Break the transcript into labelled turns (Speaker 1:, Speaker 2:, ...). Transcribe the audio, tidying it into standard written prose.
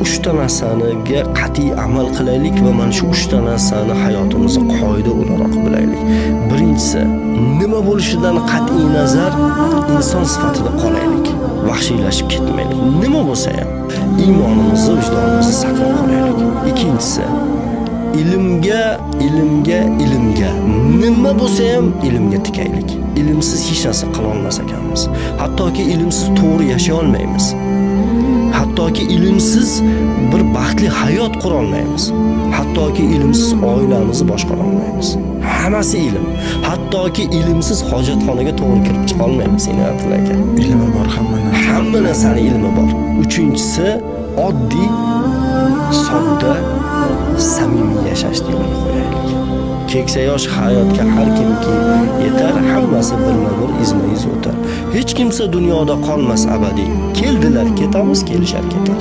Speaker 1: uchta narsaniga qat'iy amal qilaylik va mana shu uchta narsani hayotimizda qoida o'laroq bilaylik. Birinchisi, nima bo'lishidan qat'iy nazar inson sifatida qolaylik. Vahshiylashib ketmaylik. Nima bo'lsa ham iymonimizni, vijdonimizni saqlab qolaylik. Ikkinchisi, ilmga nima bo'lsa ham ilmga tikaylik. Ilmsiz hech narsa qila olmas ekanmiz. Hattoki ilmsiz to'g'ri yashay olmaymiz. Hattoki ilmsiz bir baxtli hayot qura olmaymiz. Hattoki ilmsiz oilamizni boshqara olmaymiz. Hammasi ilm. Hattoki ilmsiz hojatxonaga to'g'ri kirib chiqa olmaymiz, Inoyatul aka.
Speaker 2: Ilmi bor
Speaker 1: Hamma narsaning ilmi bor. Uchinchisi, oddiy, sodda, samimiy yashashni yo'lga qo'yaylik. Keksa yosh hayotga har kimki yetar, hammasi birma-bir izma-iz o'tar. Hech kimsa dunyoda qolmas abadiy. Keldilar, ketamiz, kelishar, ketar.